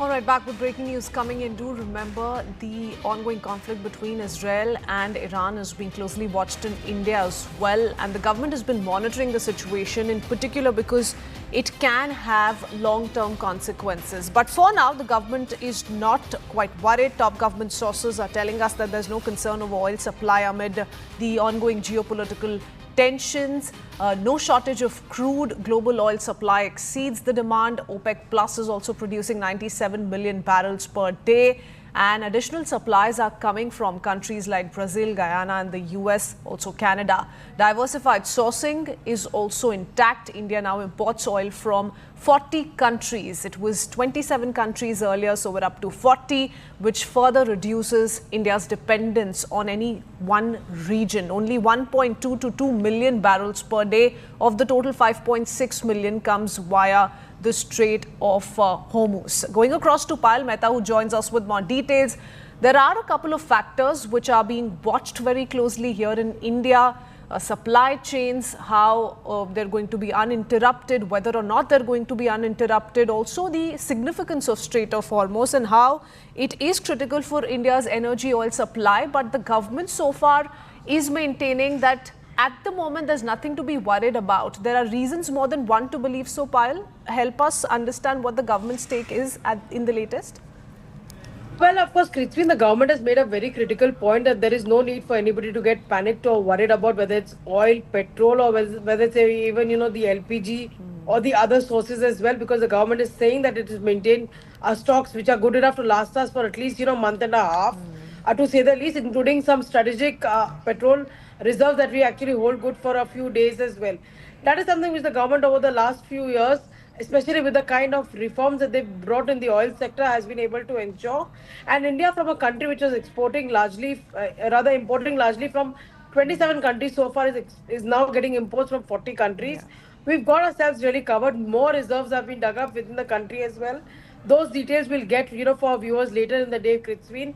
All right, back with breaking news coming in. Do remember the ongoing conflict between Israel and Iran is being closely watched in India as well. And the government has been monitoring the situation in particular because it can have long-term consequences. But for now, the government is not quite worried. Top government sources are telling us that there's no concern over oil supply amid the ongoing geopolitical tensions. No shortage of crude. Global oil supply exceeds the demand. OPEC Plus is also producing 97 million barrels per day. And additional supplies are coming from countries like Brazil, Guyana and the US, also Canada. Diversified sourcing is also intact. India now imports oil from 40 countries. It was 27 countries earlier, so we're up to 40, which further reduces India's dependence on any one region. Only 1.2 to 2 million barrels per day of the total 5.6 million comes via the Strait of Hormuz. Going across to Payal Mehta, who joins us with more details. There are a couple of factors which are being watched very closely here in India. Supply chains, how they're going to be uninterrupted, whether or not they're going to be uninterrupted. Also the significance of Strait of Hormuz and how it is critical for India's energy oil supply. But the government so far is maintaining that at the moment, there's nothing to be worried about. There are reasons more than one to believe so, Payal. Help us understand what the government's take is in the latest. Well, of course, Krithvin, the government has made a very critical point that there is no need for anybody to get panicked or worried about whether it's oil, petrol, or whether it's even, the LPG or the other sources as well, because the government is saying that it has maintained stocks which are good enough to last us for at least, month and a half, to say the least, including some strategic petrol reserves that we actually hold good for a few days as well. That is something which the government over the last few years, especially with the kind of reforms that they've brought in the oil sector, has been able to ensure. And India, from a country which was exporting largely, importing largely from 27 countries so far, is now getting imports from 40 countries. Yeah. We've got ourselves really covered. More reserves have been dug up within the country as well. Those details we'll get, for our viewers later in the day, Krithvin,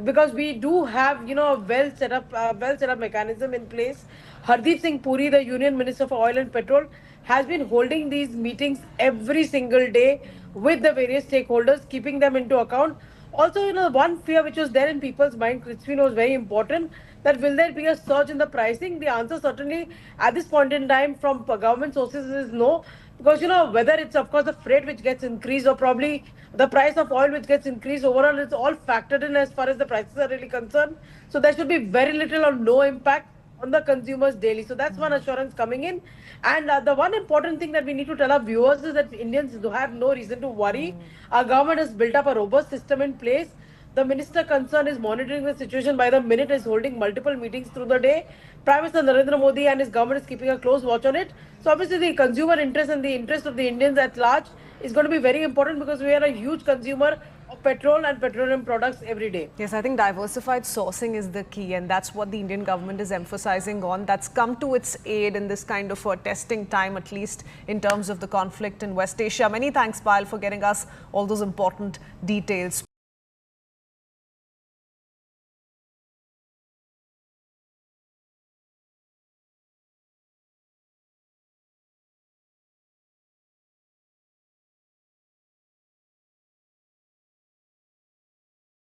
because we do have, a well set up mechanism in place. Hardeep Singh Puri, the Union Minister for Oil and Petrol, has been holding these meetings every single day with the various stakeholders, keeping them into account. Also, one fear which was there in people's mind, Krithvin, was very important, that will there be a surge in the pricing? The answer certainly at this point in time from government sources is no. Because, whether it's, of course, the freight which gets increased or probably the price of oil which gets increased, overall, it's all factored in as far as the prices are really concerned. So there should be very little or no impact on the consumers daily. So that's one assurance coming in. And the one important thing that we need to tell our viewers is that Indians do have no reason to worry. Our government has built up a robust system in place. The minister concerned is monitoring the situation by the minute, is holding multiple meetings through the day. Prime Minister Narendra Modi and his government is keeping a close watch on it. So obviously the consumer interest and the interest of the Indians at large is going to be very important, because we are a huge consumer of petrol and petroleum products every day. Yes, I think diversified sourcing is the key, and that's what the Indian government is emphasizing on. That's come to its aid in this kind of testing time, at least in terms of the conflict in West Asia. Many thanks, Payal, for getting us all those important details.